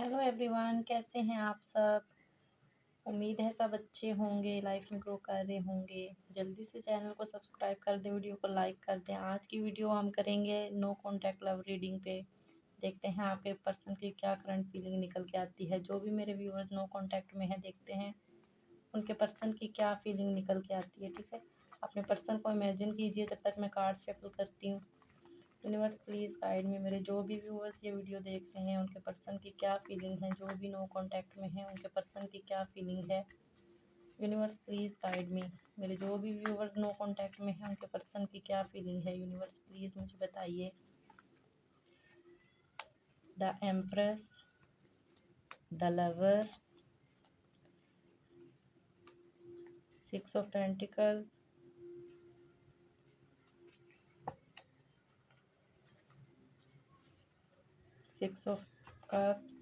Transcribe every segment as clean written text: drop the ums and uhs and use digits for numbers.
Hello everyone, कैसे हैं आप सब। उम्मीद है सब अच्छे होंगे, लाइफ में ग्रो कर रहे होंगे। जल्दी से चैनल को सब्सक्राइब कर दें, वीडियो को लाइक कर दें। आज की वीडियो हम करेंगे नो कॉन्टैक्ट लव रीडिंग पे। देखते हैं आपके पर्सन की क्या करंट फीलिंग निकल के आती है। जो भी मेरे व्यूअर्स नो कॉन्टैक्ट में है, देखते हैं उनके पर्सन की क्या फीलिंग निकल के आती है। ठीक है, अपने पर्सन को इमेजिन कीजिए जब तक मैं कार्ड शफल करती हूँ। यूनिवर्स प्लीज़ गाइड में मेरे जो भी व्यूअर्स ये वीडियो देख रहे हैं, उनके पर्सन की क्या फीलिंग है। जो भी नो कांटेक्ट में है, उनके पर्सन की क्या फीलिंग है। यूनिवर्स प्लीज़ गाइड मी मेरे जो भी व्यूअर्स नो कांटेक्ट में है, उनके पर्सन की क्या फीलिंग है। यूनिवर्स प्लीज़ मुझे बताइए। The empress, the lover, 6 of pentacle, 6 of cups,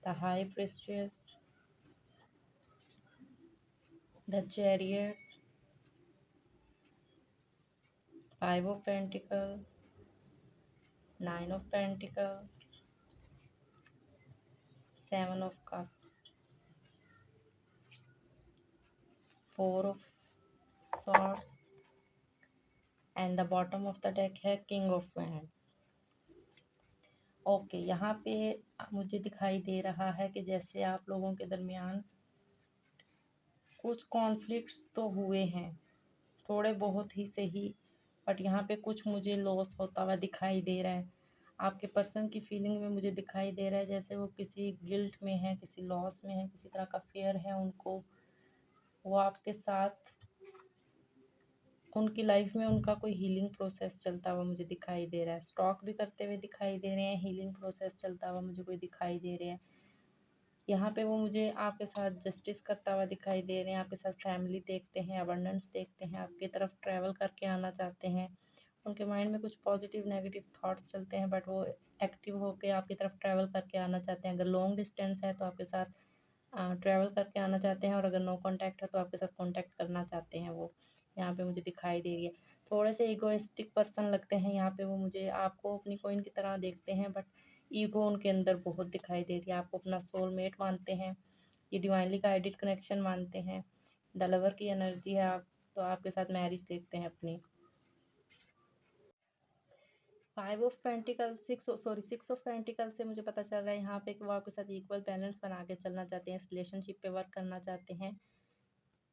the high prestress, the chariot, 5 of pentacle, 9 of pentacle, 7 of cups, 4 of swords and the bottom of the deck है king of wands. Okay, यहाँ पे मुझे दिखाई दे रहा है कि जैसे आप लोगों के दरमियान कुछ कॉन्फ्लिक्ट्स तो हुए हैं, थोड़े बहुत ही सही, बट यहाँ पे कुछ मुझे लॉस होता हुआ दिखाई दे रहा है। आपके पर्सन की फीलिंग में मुझे दिखाई दे रहा है जैसे वो किसी गिल्ट में है, किसी लॉस में है, किसी तरह का फेयर है उनको। वो आपके साथ, उनकी लाइफ में उनका कोई हीलिंग प्रोसेस चलता हुआ मुझे दिखाई दे रहा है। स्टॉक भी करते हुए दिखाई दे रहे हैं, हीलिंग प्रोसेस चलता हुआ मुझे कोई दिखाई दे रहे हैं। यहाँ पे वो मुझे आपके साथ जस्टिस करता हुआ दिखाई दे रहे हैं। आपके साथ फैमिली देखते हैं, अबंडेंस देखते हैं, आपकी तरफ ट्रैवल करके आना चाहते हैं। उनके माइंड में कुछ पॉजिटिव नेगेटिव थॉट्स चलते हैं, बट वो एक्टिव होकर आपकी तरफ ट्रैवल करके आना चाहते हैं। अगर लॉन्ग डिस्टेंस है तो आपके साथ ट्रैवल करके आना चाहते हैं, और अगर नो कांटेक्ट है तो आपके साथ कांटेक्ट करना चाहते हैं। वो यहाँ पे मुझे दिखाई दे रही है। थोड़े से इगोइस्टिक पर्सन लगते हैं यहाँ पे वो मुझे। आपको अपनी कोइन की तरह देखते हैं, बट ईगो उनके अंदर बहुत दिखाई दे रही है। आपको अपना सोलमेट मानते हैं, ये डिवाइनली गाइडेड कनेक्शन मानते हैं। द लवर की एनर्जी है आप, तो आपके साथ मैरिज देखते हैं अपनी। 5 ऑफ पेंटिकल, 6 ऑफ पेंटिकल से मुझे पता चल रहा है यहाँ पे कि वो आपके साथ इक्वल बैलेंस बना के चलना चाहते हैं, इस रिलेशनशिप पे वर्क करना चाहते हैं।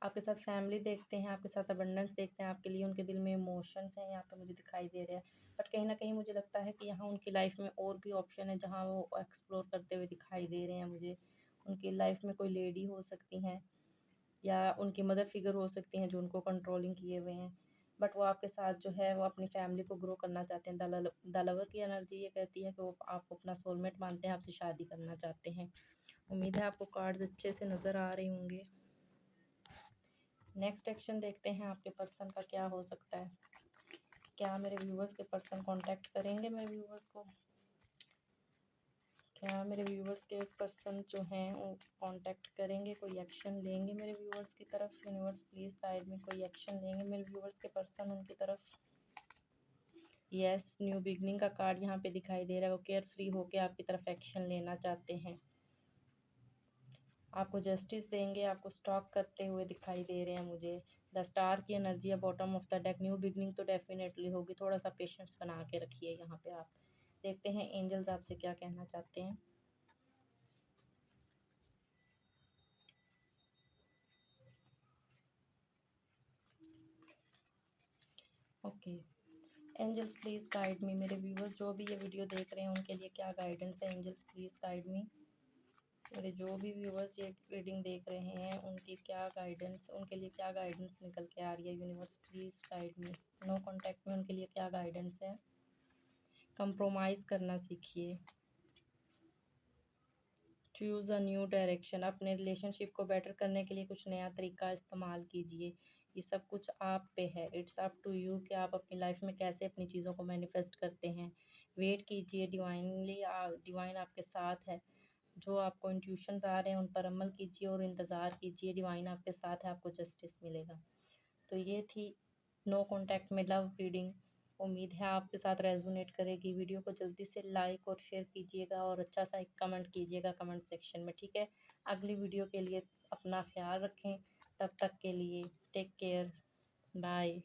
आपके साथ फैमिली देखते हैं, आपके साथ अबंडेंस देखते हैं, आपके लिए उनके दिल में इमोशंस हैं यहाँ पे मुझे दिखाई दे रहे हैं। बट कहीं ना कहीं मुझे लगता है कि यहाँ उनकी लाइफ में और भी ऑप्शन है जहाँ वो एक्सप्लोर करते हुए दिखाई दे रहे हैं मुझे। उनकी लाइफ में कोई लेडी हो सकती हैं, या उनकी मदर फिगर हो सकती हैं जो उनको कंट्रोलिंग किए हुए हैं। बट वो आपके साथ जो है वो अपनी फैमिली को ग्रो करना चाहते हैं। द लवर की एनर्जी ये कहती है कि वो आपको अपना सोलमेट मानते हैं, आपसे शादी करना चाहते हैं। उम्मीद है आपको कार्ड्स अच्छे से नज़र आ रहे होंगे। नेक्स्ट एक्शन देखते हैं आपके पर्सन का क्या हो सकता है। क्या मेरे व्यूवर्स के पर्सन कांटेक्ट करेंगे मेरे व्यूवर्स को? क्या मेरे व्यूवर्स के पर्सन जो हैं वो कांटेक्ट करेंगे, कोई एक्शन लेंगे मेरे व्यूवर्स की तरफ? यूनिवर्स प्लीज़ गाइड में, कोई एक्शन लेंगे मेरे व्यूवर्स के पर्सन उनकी तरफ? यस, न्यू बिगनिंग का कार्ड यहाँ पे दिखाई दे रहा है। वो केयर फ्री होके आपकी तरफ एक्शन लेना चाहते हैं, आपको जस्टिस देंगे, आपको स्टॉक करते हुए दिखाई दे रहे हैं मुझे। द स्टार की एनर्जी है bottom of the deck. New beginning तो डेफिनेटली होगी, थोड़ा सा पेशेंस बना के रखिए यहाँ पे आप। देखते हैं एंजल्स आपसे क्या कहना चाहते हैं। Okay, angels please guide me मेरे व्यूवर्स जो भी ये वीडियो देख रहे हैं उनके लिए क्या गाइडेंस है। एंजल्स प्लीज़ गाइड मी मेरे जो भी व्यूवर्स ये रीडिंग देख रहे हैं उनकी क्या गाइडेंस, उनके लिए क्या गाइडेंस निकल के आ रही है। Universe please guide me, no contact में उनके लिए क्या गाइडेंस है। कंप्रोमाइज़ करना सीखिए, चूज़ अ न्यू डायरेक्शन। अपने रिलेशनशिप को बेटर करने के लिए कुछ नया तरीका इस्तेमाल कीजिए। ये सब कुछ आप पे है, इट्स अप टू यू कि आप अपनी लाइफ में कैसे अपनी चीज़ों को मैनिफेस्ट करते हैं। वेट कीजिए, डिवाइनली डिवाइन आपके साथ है। जो आपको इंट्यूशंस आ रहे हैं उन पर अमल कीजिए और इंतज़ार कीजिए, डिवाइन आपके साथ है, आपको जस्टिस मिलेगा। तो ये थी नो कॉन्टैक्ट में लव रीडिंग। उम्मीद है आपके साथ रेजोनेट करेगी। वीडियो को जल्दी से लाइक और शेयर कीजिएगा और अच्छा सा एक कमेंट कीजिएगा कमेंट सेक्शन में, ठीक है। अगली वीडियो के लिए अपना ख्याल रखें। तब तक के लिए टेक केयर, बाय।